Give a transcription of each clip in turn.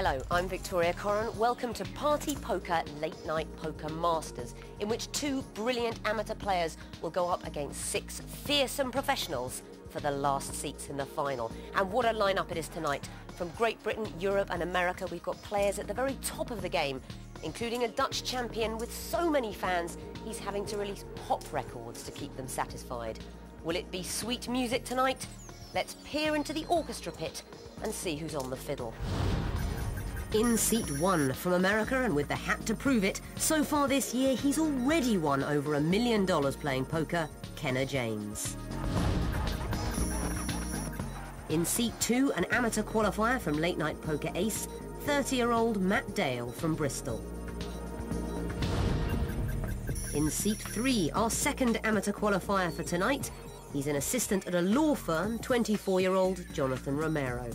Hello, I'm Victoria Corran. Welcome to Party Poker Late Night Poker Masters, in which two brilliant amateur players will go up against six fearsome professionals for the last seats in the final. And what a lineup it is tonight. From Great Britain, Europe and America, we've got players at the very top of the game, including a Dutch champion with so many fans, he's having to release pop records to keep them satisfied. Will it be sweet music tonight? Let's peer into the orchestra pit and see who's on the fiddle. In seat one from America, and with the hat to prove it, so far this year he's already won over $1 million playing poker, Kenna James. In seat two, an amateur qualifier from Late Night Poker Ace, 30-year-old Matt Dale from Bristol. In seat three, our second amateur qualifier for tonight, he's an assistant at a law firm, 24-year-old Jonathan Romero.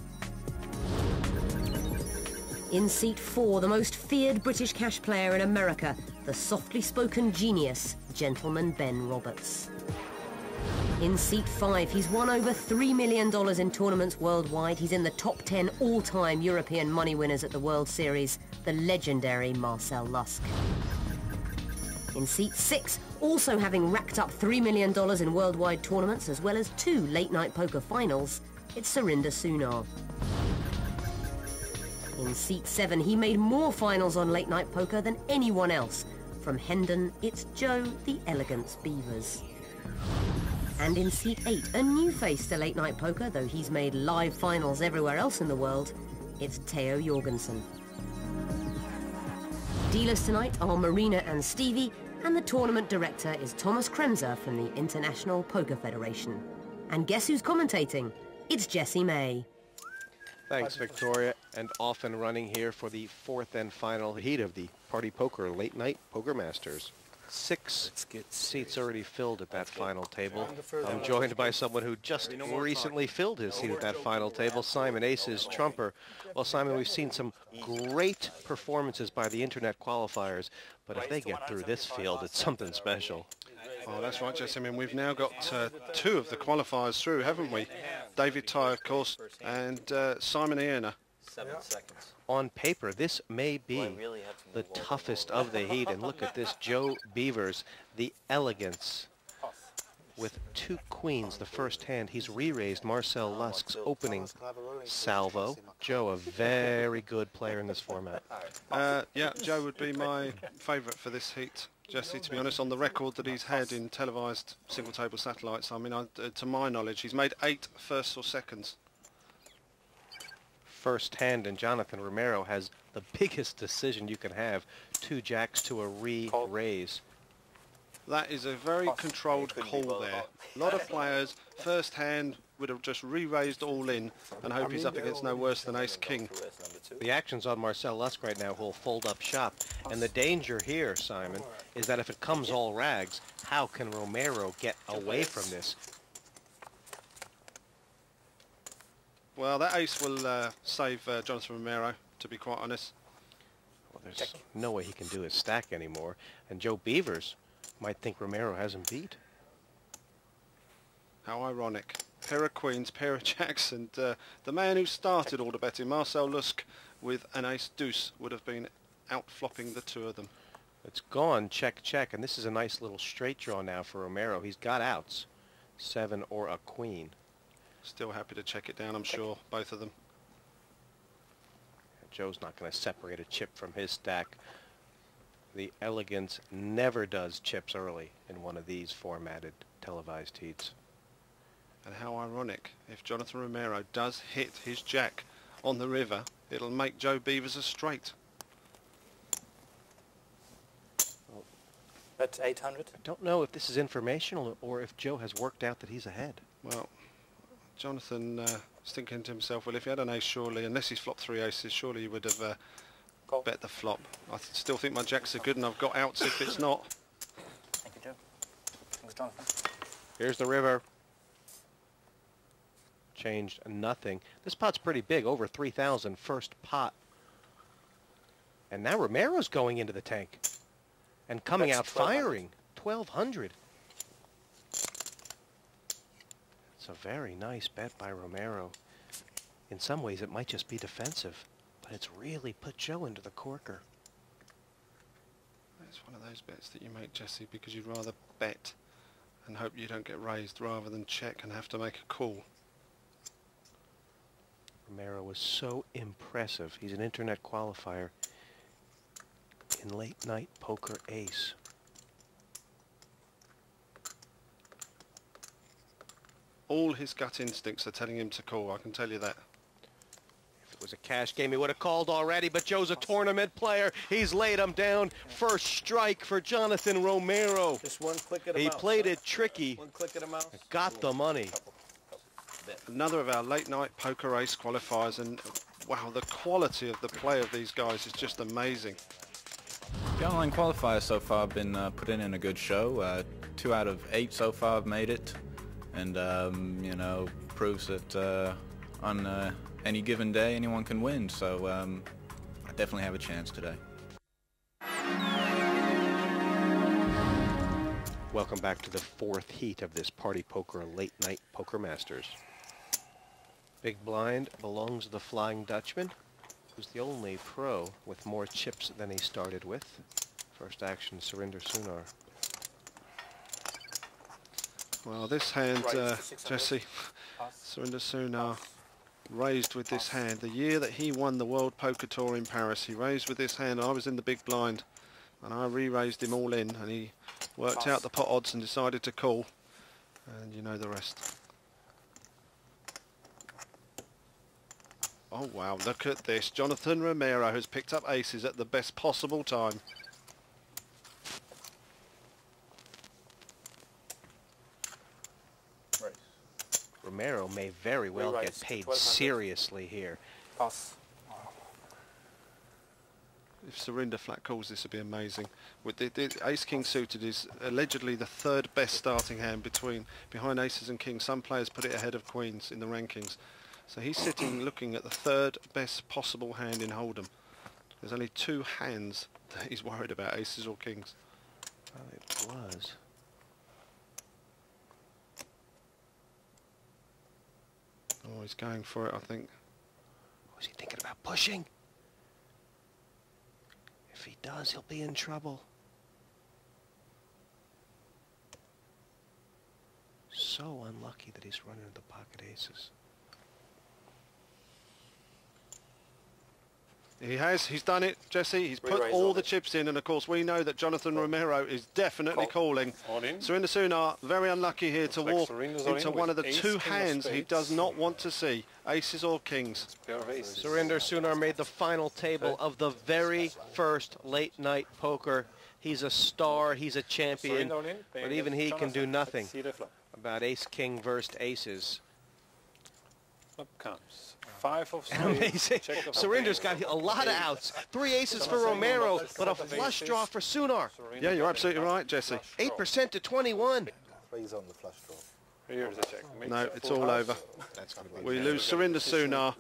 In seat four, the most feared British cash player in America, the softly spoken genius, Gentleman Ben Roberts. In seat five, he's won over $3 million in tournaments worldwide. He's in the top 10 all-time European money winners at the World Series, the legendary Marcel Lusk. In seat six, also having racked up $3 million in worldwide tournaments, as well as 2 late-night poker finals, it's Surinder Sunar. In seat seven, he made more finals on Late Night Poker than anyone else. From Hendon, it's Joe the Elegance Beavers. And in seat eight, a new face to Late Night Poker, though he's made live finals everywhere else in the world, it's Theo Jorgensen. Dealers tonight are Marina and Stevie, and the tournament director is Thomas Kremser from the International Poker Federation. And guess who's commentating? It's Jesse May. Thanks, Victoria, and off and running here for the fourth and final heat of the Party Poker Late Night Poker Masters. 6 seats already filled at that final table. I'm joined by someone who just recently filled his seat at that final table, Simon Aces Trumper. Well, Simon, we've seen some great performances by the internet qualifiers, but if they get through this field, it's something special. Oh, that's right, Jesse. I mean, we've now got 2 of the qualifiers through, haven't we? David Ty, of course, and Simon Ierna. 7 seconds. On paper, this may be the toughest of the heat, and look at this, Joe Beavers, the elegance. With 2 queens, the first hand, he's re-raised Marcel Lusk's opening salvo. Joe, a very good player in this format. Yeah, Joe would be my favourite for this heat, Jesse, to be honest, on the record that he's had in televised single-table satellites. I mean, to my knowledge, he's made 8 firsts or seconds. First hand, and Jonathan Romero has the biggest decision you can have, 2 jacks to a re-raise. That is a very controlled call there. A lot of players, first hand, would have just re-raised all in and hope he's up against no worse than ace-king. The action's on Marcel Lusk right now, who'll fold up shop. And the danger here, Simon, is that if it comes all rags, how can Romero get away from this? Well, that ace will save Jonathan Romero, to be quite honest. Well, there's no way he can do his stack anymore. And Joe Beavers might think Romero has him beat. How ironic. Pair of queens, pair of jacks, and the man who started all the betting, Marcel Lusk, with an ace-deuce, would have been out-flopping the 2 of them. It's gone, check, check, and this is a nice little straight draw now for Romero. He's got outs, 7 or a queen. Still happy to check it down, I'm sure, both of them. Joe's not going to separate a chip from his stack. The elegance never does chips early in one of these formatted televised heats. And how ironic, if Jonathan Romero does hit his jack on the river, it'll make Joe Beavers a straight. That's 800. I don't know if this is informational or if Joe has worked out that he's ahead. Well, Jonathan is thinking to himself, well, if he had an ace, surely, unless he's flopped 3 aces, surely he would have bet the flop. I still think my jacks are good, and I've got outs if it's not. Thank you, Joe. Thanks, Jonathan. Here's the river. Changed nothing. This pot's pretty big, over 3,000 first pot. And now Romero's going into the tank and coming out firing. 1,200. It's a very nice bet by Romero. In some ways, it might just be defensive. But it's really put Joe into the corker. It's one of those bets that you make, Jesse, because you'd rather bet and hope you don't get raised rather than check and have to make a call. Romero was so impressive. He's an internet qualifier in late night poker ace. All his gut instincts are telling him to call, I can tell you that. If it was a cash game, he would have called already, but Joe's a tournament player. He's laid him down. First strike for Jonathan Romero. Just one click of the He mouse. played it tricky. One click of the mouse. Got the money. Another of our late night poker ace qualifiers, and wow, the quality of the play of these guys is just amazing. The online qualifiers so far have been putting in a good show. 2 out of 8 so far have made it, and you know, proves that on any given day anyone can win. So I definitely have a chance today. Welcome back to the 4th heat of this Party Poker Late Night Poker Masters. Big blind belongs to the Flying Dutchman, who's the only pro with more chips than he started with. First action, Surinder Sunar. Well, this hand, Jesse, Surinder Sunar raised with this hand. The year that he won the World Poker Tour in Paris, he raised with this hand. I was in the big blind, and I re-raised him all in, and he worked out the pot odds and decided to call, and you know the rest. Oh wow, look at this. Jonathan Romero has picked up aces at the best possible time. Romero may very well get paid seriously here. Pass. If Surinder flat calls, this would be amazing. With the ace-king suited is allegedly the 3rd best starting hand behind aces and kings. Some players put it ahead of queens in the rankings. So he's sitting looking at the 3rd best possible hand in Hold'em. There's only 2 hands that he's worried about, aces or kings. Well, it was. Oh, he's going for it, I think. Was he thinking about pushing? If he does, he'll be in trouble. So unlucky that he's running into the pocket aces. He's done it, Jesse. He's put all the chips in, and of course we know that Jonathan Romero is definitely calling. Surinder Sunar, very unlucky here to walk into one of the 2 hands he does not want to see, aces or kings. Surinder Sunar made the final table of the very first late night poker. He's a star, he's a champion, but even he can do nothing about ace-king versus aces. Flop comes. 5 of spades. Amazing. Surinder's got a lot of outs. 3 aces for Romero, but a flush draw for Sunar. Yeah, you're absolutely right, Jesse. 8% to 21. Raise on the flush draw. Here's the check. No, it's all over. We lose Surinder Sunar,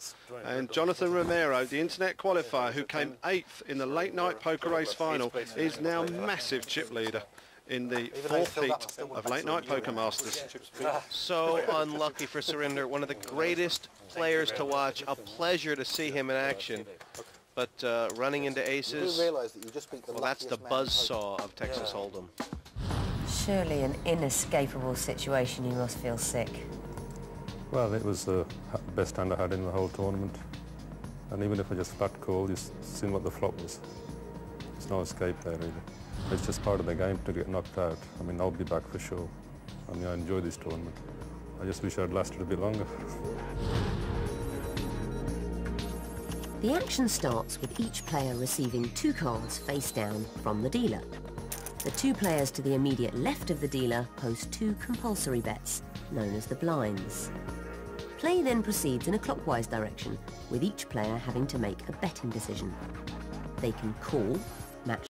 and Jonathan Romero, the internet qualifier who came 8th in the late night poker race final, is now massive chip leader in the 4th heat of Late Night Poker Masters. So unlucky for Surinder, one of the greatest players to watch. A pleasure to see him in action. But running into aces, well, that's the buzzsaw of Texas Hold'em. Surely an inescapable situation. You must feel sick. Well, it was the best hand I had in the whole tournament. And even if I just flat called, just seeing what the flop was. There's no escape there, really. It's just part of the game to get knocked out. I mean, I'll be back for sure. I mean, I enjoy this tournament. I just wish I'd lasted a bit longer. The action starts with each player receiving 2 cards face down from the dealer. The 2 players to the immediate left of the dealer post 2 compulsory bets, known as the blinds. Play then proceeds in a clockwise direction, with each player having to make a betting decision. They can call, match